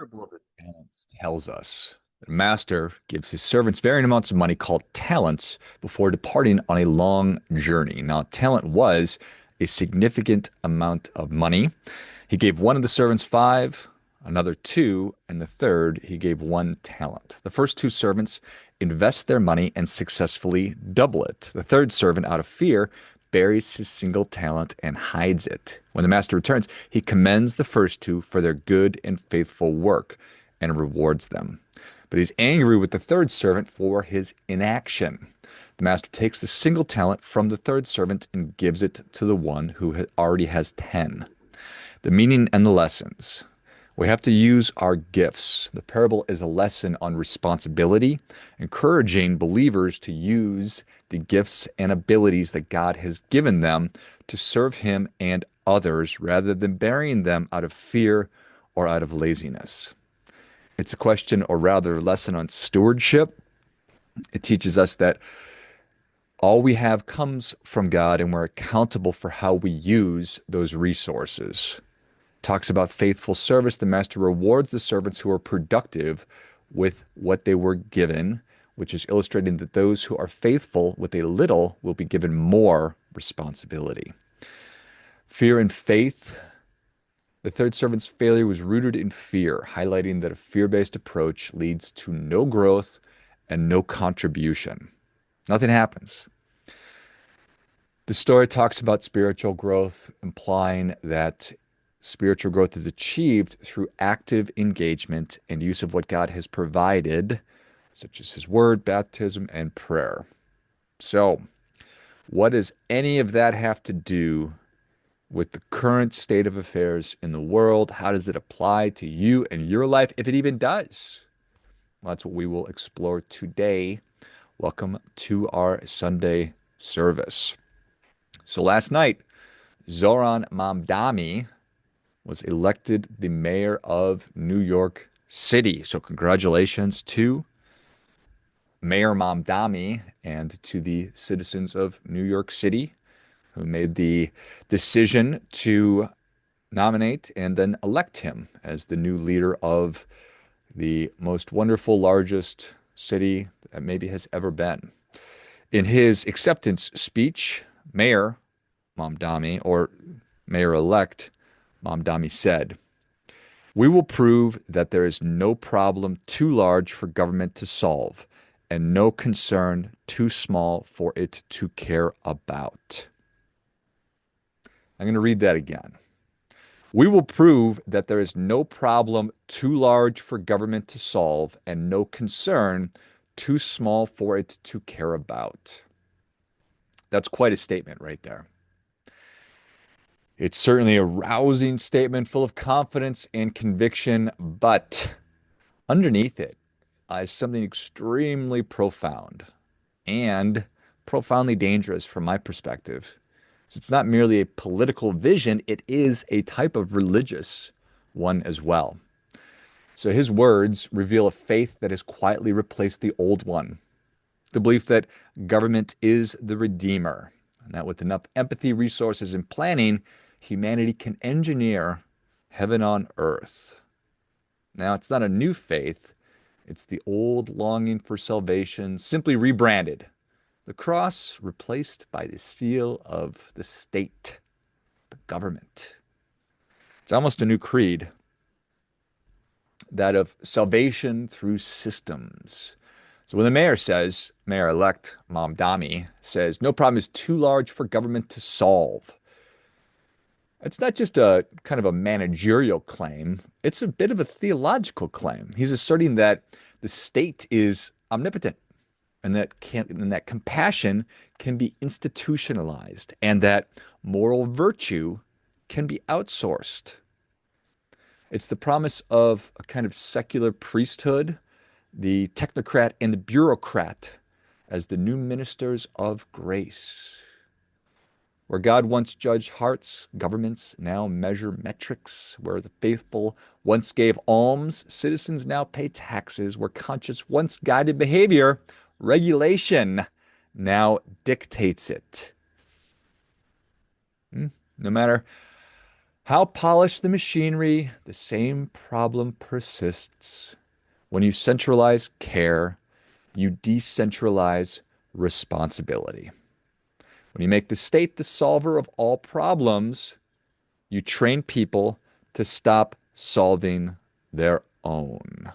parable of the talents tells us that a master gives his servants varying amounts of money called talents before departing on a long journey. Now, talent was a significant amount of money. He gave one of the servants five, another two, and the third he gave one talent. The first two servants invest their money and successfully double it. The third servant, out of fear, buries his single talent and hides it. When the master returns, he commends the first two for their good and faithful work and rewards them. But he's angry with the third servant for his inaction. The master takes the single talent from the third servant and gives it to the one who already has 10. The meaning and the lessons. We have to use our gifts. The parable is a lesson on responsibility, encouraging believers to use the gifts and abilities that God has given them to serve Him and others rather than burying them out of fear or out of laziness. It's a question, or rather, a lesson on stewardship. It teaches us that all we have comes from God and we're accountable for how we use those resources. Talks about faithful service. The master rewards the servants who are productive with what they were given, which is illustrating that those who are faithful with a little will be given more responsibility. Fear and faith. The third servant's failure was rooted in fear, highlighting that a fear-based approach leads to no growth and no contribution. Nothing happens. The story talks about spiritual growth, implying that spiritual growth is achieved through active engagement and use of what God has provided, such as His Word, baptism, and prayer. So, what does any of that have to do with the current state of affairs in the world? How does it apply to you and your life, if it even does? Well, that's what we will explore today. Welcome to our Sunday service. So last night, Zohran Mamdani was elected the mayor of New York City. So congratulations to Mayor Mamdani and to the citizens of New York City who made the decision to nominate and then elect him as the new leader of the most wonderful, largest city that maybe has ever been. In his acceptance speech, Mayor Mamdani, or Mayor-elect Mamdani, said, "We will prove that there is no problem too large for government to solve and no concern too small for it to care about." I'm going to read that again. We will prove that there is no problem too large for government to solve and no concern too small for it to care about. That's quite a statement right there. It's certainly a rousing statement full of confidence and conviction, but underneath it is something extremely profound and profoundly dangerous from my perspective. It's not merely a political vision, it is a type of religious one as well. So his words reveal a faith that has quietly replaced the old one. The belief that government is the redeemer, and that with enough empathy, resources, and planning, humanity can engineer heaven on earth. Now, it's not a new faith. It's the old longing for salvation, simply rebranded. The cross replaced by the seal of the state, the government. It's almost a new creed, that of salvation through systems. So when the mayor says, Mayor-elect Mamdani says, no problem is too large for government to solve, it's not just a kind of a managerial claim, it's a bit of a theological claim. He's asserting that the state is omnipotent, and that compassion can be institutionalized, and that moral virtue can be outsourced. It's the promise of a kind of secular priesthood, the technocrat and the bureaucrat as the new ministers of grace. Where God once judged hearts, governments now measure metrics. Where the faithful once gave alms, citizens now pay taxes. Where conscience once guided behavior, regulation now dictates it. No matter How polished the machinery, the same problem persists. When you centralize care, you decentralize responsibility. When you make the state the solver of all problems, you train people to stop solving their own.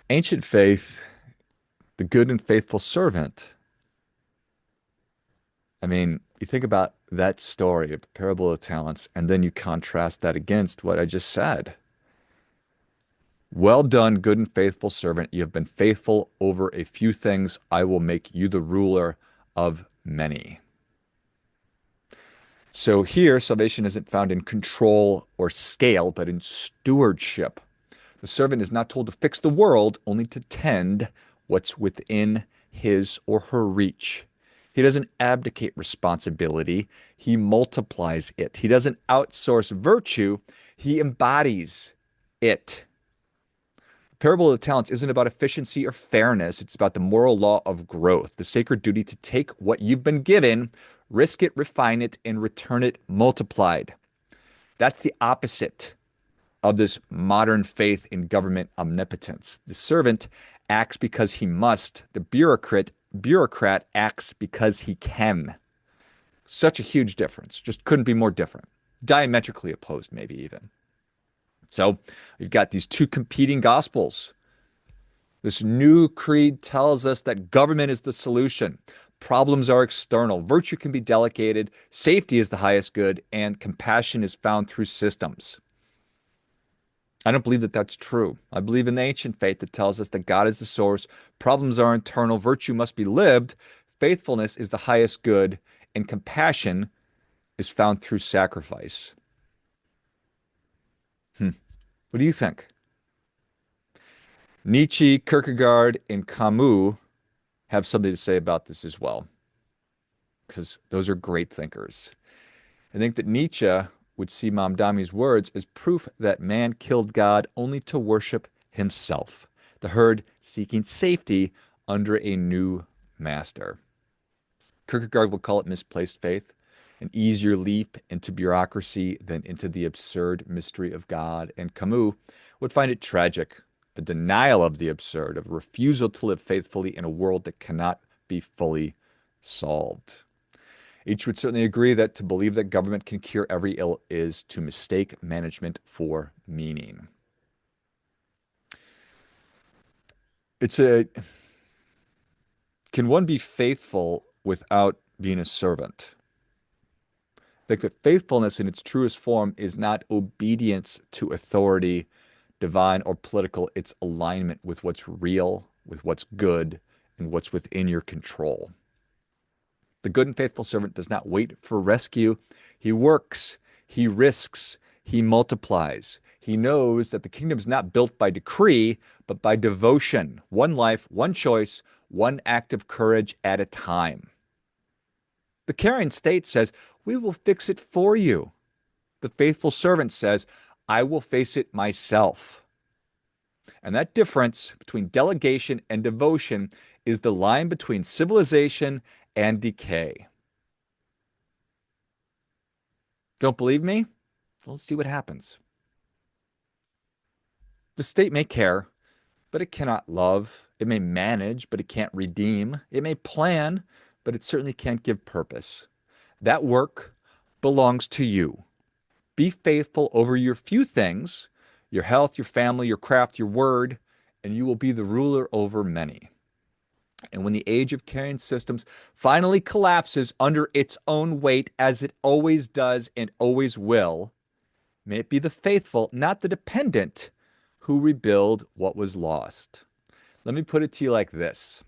Ancient faith, the good and faithful servant. I mean, you think about that story of the parable of talents, and then you contrast that against what I just said. Well done, good and faithful servant. You have been faithful over a few things. I will make you the ruler of many. So here, salvation isn't found in control or scale, but in stewardship. The servant is not told to fix the world, only to tend what's within his or her reach. He doesn't abdicate responsibility, he multiplies it. He doesn't outsource virtue, he embodies it. The parable of the talents isn't about efficiency or fairness, it's about the moral law of growth, the sacred duty to take what you've been given, risk it, refine it, and return it multiplied. That's the opposite of this modern faith in government omnipotence. The servant acts because he must. The bureaucrat acts because he can. Such a huge difference. Just couldn't be more different. Diametrically opposed, maybe even. So you've got these two competing gospels. This new creed tells us that government is the solution. Problems are external. Virtue can be delegated. Safety is the highest good. And compassion is found through systems. I don't believe that that's true. I believe in the ancient faith that tells us that God is the source, problems are internal, virtue must be lived, faithfulness is the highest good, and compassion is found through sacrifice. What do you think? Nietzsche, Kierkegaard, and Camus have something to say about this as well, because those are great thinkers. I think that Nietzsche would see Mamdani's words as proof that man killed God only to worship himself, the herd seeking safety under a new master. Kierkegaard would call it misplaced faith, an easier leap into bureaucracy than into the absurd mystery of God. And Camus would find it tragic, a denial of the absurd, of refusal to live faithfully in a world that cannot be fully solved. Each would certainly agree that to believe that government can cure every ill is to mistake management for meaning. Can one be faithful without being a servant? I think that faithfulness in its truest form is not obedience to authority, divine or political. It's alignment with what's real, with what's good, and what's within your control. The good and faithful servant does not wait for rescue. He works, he risks, he multiplies. He knows that the kingdom is not built by decree, but by devotion. One life, one choice, one act of courage at a time. The caring state says, we will fix it for you. The faithful servant says, I will face it myself. And that difference between delegation and devotion is the line between civilization and decay. Don't believe me? Let's see what happens. The state may care, but it cannot love. It may manage, but it can't redeem. It may plan, but it certainly can't give purpose. That work belongs to you. Be faithful over your few things, your health, your family, your craft, your word, and you will be the ruler over many. And when the age of carrying systems finally collapses under its own weight, as it always does and always will, may it be the faithful, not the dependent, who rebuild what was lost. Let me put it to you like this.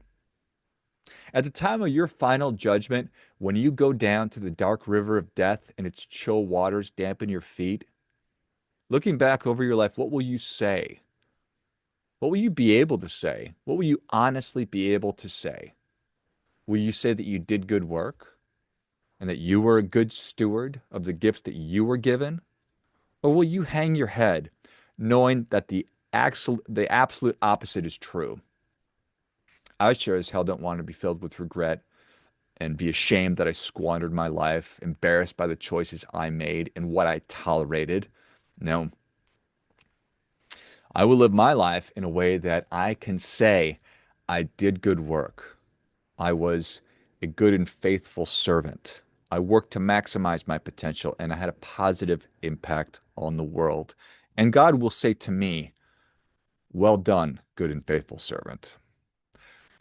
At the time of your final judgment, when you go down to the dark river of death and its chill waters dampen your feet, looking back over your life, what will you say? What will you be able to say? What will you honestly be able to say? Will you say that you did good work and that you were a good steward of the gifts that you were given? Or will you hang your head knowing that the absolute opposite is true? I sure as hell don't want to be filled with regret and be ashamed that I squandered my life, embarrassed by the choices I made and what I tolerated. No, I will live my life in a way that I can say I did good work. I was a good and faithful servant. I worked to maximize my potential and I had a positive impact on the world. And God will say to me, well done, good and faithful servant.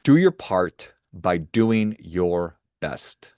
Do your part by doing your best.